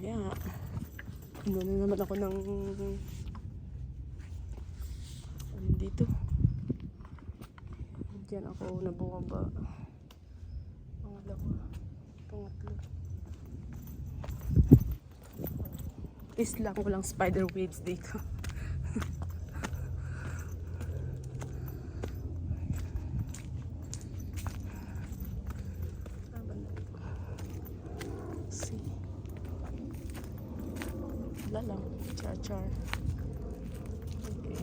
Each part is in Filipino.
Kaya, ano na naman ako ng ano dito. Diyan ako nabumaba. Pangalawa, pangatlo. Please lang, walang spider webs dito. See. Wala lang. Char-char. Okay.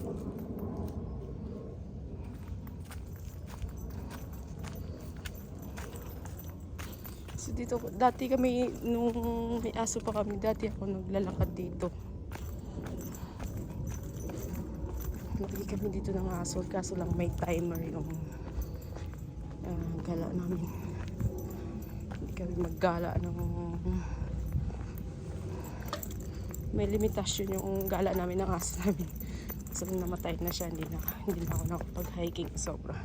So dito, dati kami, nung may aso pa kami, dati ako naglalakad dito. Lagi kami dito ng aso, kaso lang may timer yung gala namin. Hindi kami maggala ng may limitasyon yung gala namin ng aso namin. So namatay na siya, hindi na ako nakapag-hiking sobra.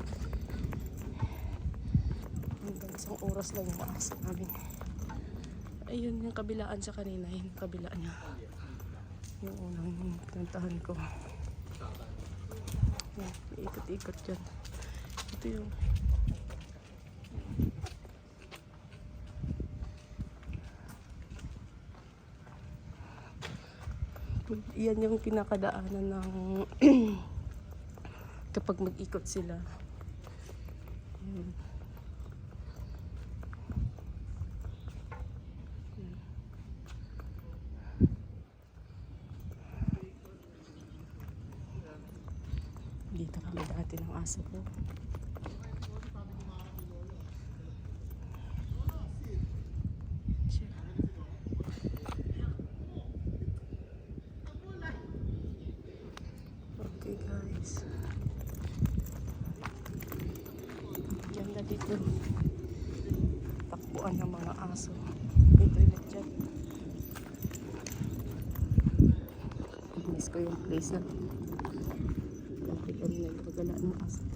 Hanggang isang oras lang yung aso namin. Ayun yung kabilaan sa kanina, yung kabila niya. Yung unang pinuntahan ko. Ikot-ikot dyan. Ito yung yan yung pinakadaanan ng kapag mag-ikot sila. Dito kami dati ng aso ko. Okay guys. Ganda dito. Takbuan ng mga aso. May toilet dyan. Miss ko yung place na dati kami nagpagalaan ng aso.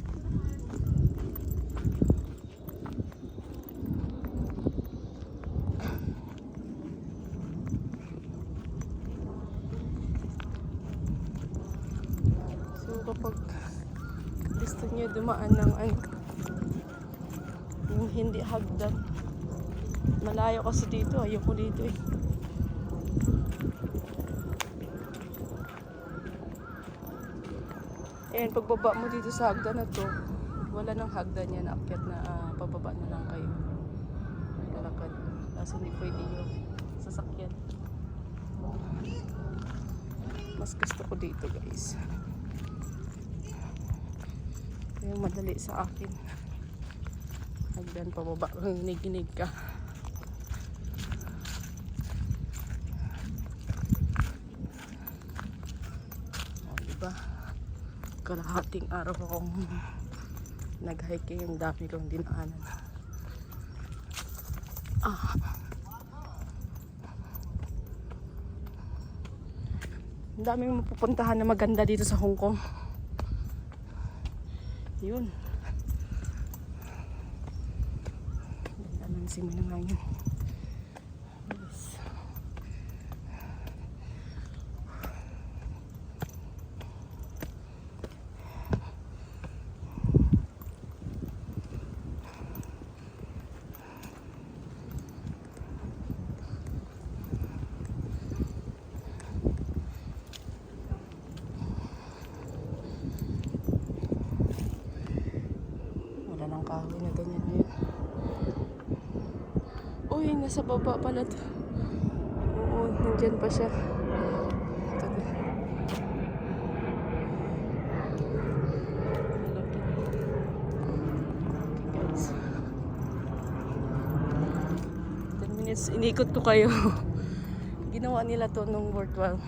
So kapag gusto niyo dumaan ng yung hindi hagdan, malayo kasi dito, ayoko dito eh. Ayan, pagbaba mo dito sa hagdan na to, wala nang hagdan yan, akyat na pababa na lang kayo. Lalakad. Kasi hindi pwede yung sasakyan. Mas gusto ko dito guys. Yung madali sa akin. Hagdan pababa, ginig-ginig ka. O, diba? Kalahating araw akong nag-hiking, yung dami kong dinaanan. Ang daming mapupuntahan na maganda dito sa Hong Kong. Yun. Ganda ng simoy ng hangin. Yes. Ng kahoy na ganyan yun. Uy, nasa baba pala to. Oo, nandyan pa siya. Ito na. Okay guys. 10 minutes, inikot ko kayo. Ginawa nila to nung worthwhile.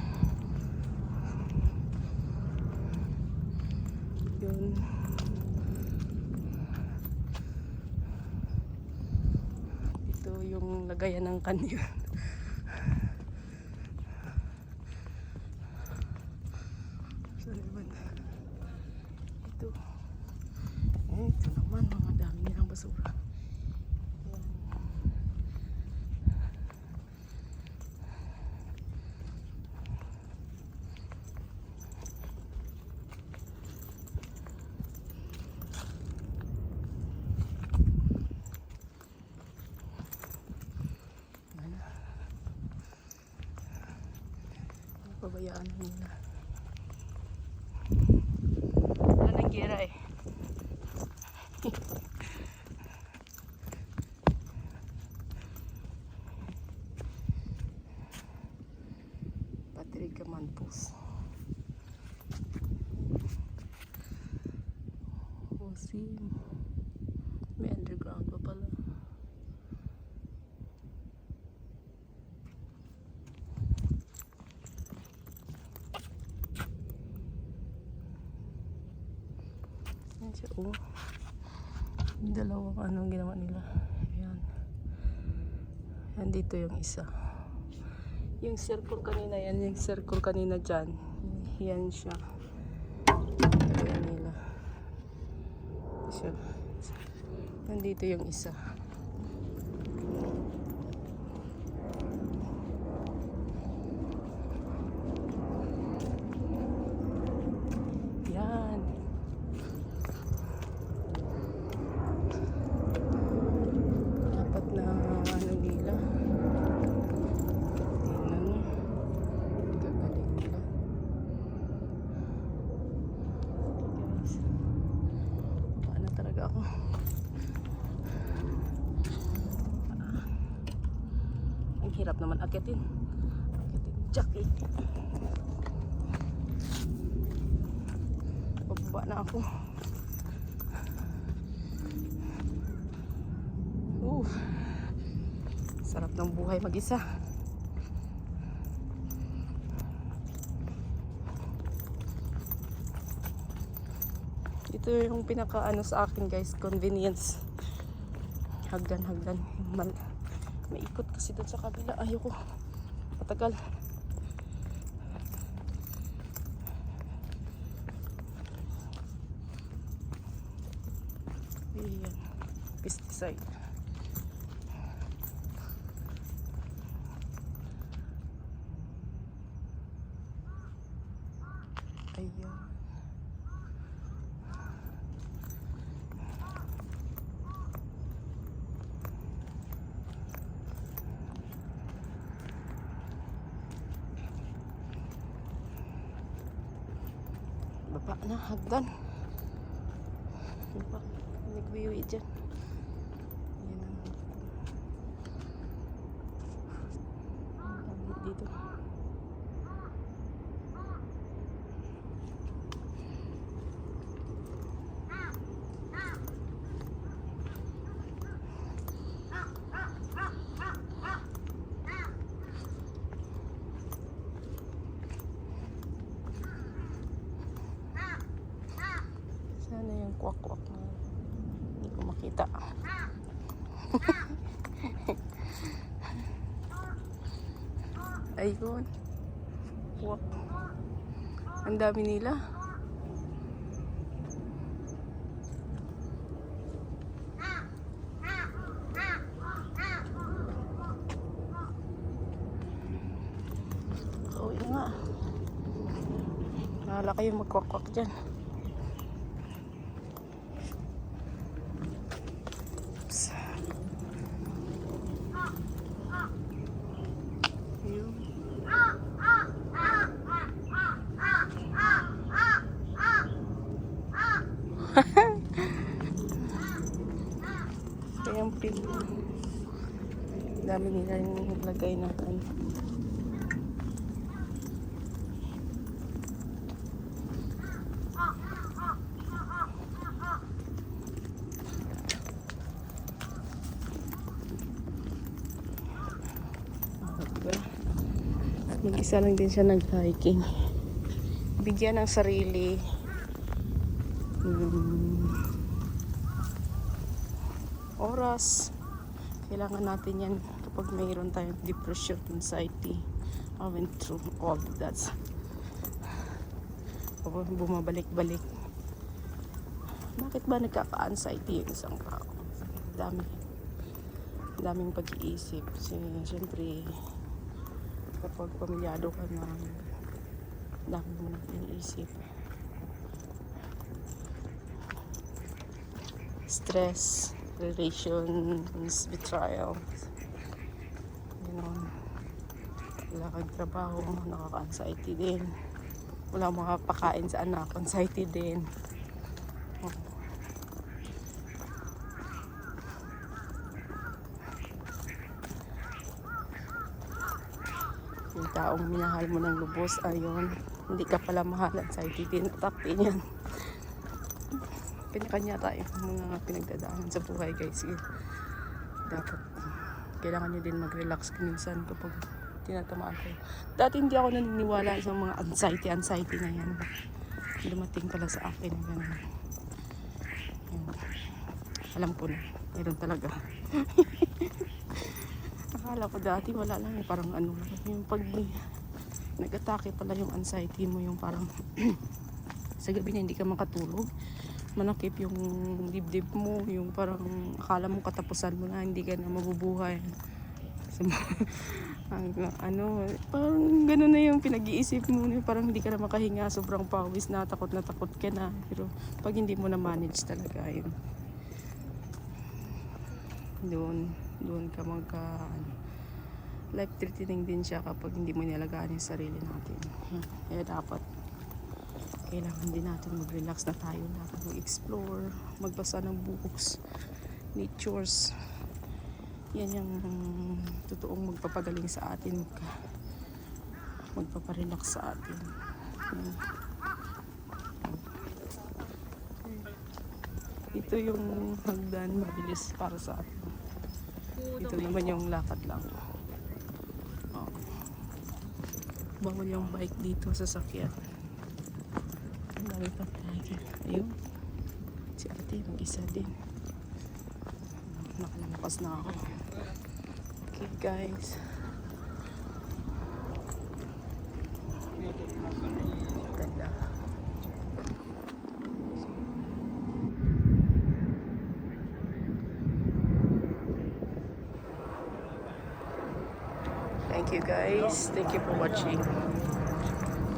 Yun. Yung lagayan ng kanyon. So naman ito naman mga dami nilang basura. Ayan. Pabayaan nila. Wala nang gira eh. Patrick Campos. Osim. May underground pa pala. Ayan siya, oh. Yung dalawang anong ginawa nila. Ayan. Ayan dito yung isa. Yung circle kanina yan. Yung circle kanina dyan. Yan siya. Ayan nila. Siya. Nandito yung isa. Yan. Dapat na ano nila. Tingnan mo. Gagaling nila. Guys. Paano talaga ako? Ang hirap naman akitin. Jacket. Pababa na ako. Sarap ng buhay mag-isa. Ito yung pinaka ano sa akin guys, convenience. Hagdan. May ikot kasi doon sa kabila. Ayoko. Matagal. Ayan. Pesticide. Ayan. Baba na, hagdan. Baba, nagwiwi dyan. Ayan ang dami dito. Sana yung kwak-kwak na hindi ko makita. Ayun. Kwak. Ang dami nila. Uwi nga. Nahala kayo magkwak-kwak dyan. Ayan pin. Dami nila yung lagay natin. Mag-isa lang din siya nag-hiking. Bigyan ng sarili. Oras. Kailangan natin yan kapag mayroon tayong depression, anxiety. I went through all of that. Kapag bumabalik-balik. Bakit ba nagkaka-anxiety yung isang tao? Daming pag-iisip. Siyempre, kapag pamilyado ka na, dami mo nang iniisip. Stress, relations, betrayal. Ganon. wala kang trabaho, nakaka-anxiety din. Wala makapakain sa anak, anxiety din. Oh. Yung taong minahal mo ng lubos, ayun, hindi ka pala mahal, anxiety din, attack din yan. Kanya-kanya tayo mga pinagdadaanan sa buhay, guys. Dapat kailangan nyo din mag-relax minsan kapag tinatamaan ko. Dati hindi ako naniniwala sa mga anxiety na yan. Dumating pala sa akin na gano'n. Yan. Alam ko na, meron talaga. Akala ko dati wala lang, parang ano, yung pag nag-atake pala yung anxiety mo, yung parang sa gabi na hindi ka makatulog, manakip yung dibdib mo, yung parang akala mo katapusan mo na, hindi ka na mabubuhay. Ano, parang gano'n na yung pinag-iisip mo, parang hindi ka na makahinga, sobrang pawis na takot ka na. Pero pag hindi mo na manage talaga yun, doon ka life threatening din siya kapag hindi mo nilagaan yung sarili natin. Kaya dapat kailangan din natin mag-relax na tayo, dapat mag-explore, magbasa ng books, natures. Yan yung totoong magpapagaling sa atin, magpaparelax sa atin. Ito yung hagdan, mabilis para sa atin. Ito naman yung lakad lang. Oh. Bawal yung bike dito sa sakyan. Ang dami pa lagi. Ayun. Si ate, mag-isa din. Nakalampas na ako. Okay, guys. Ganda. Thank you, guys. Thank you for watching.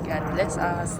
God bless us.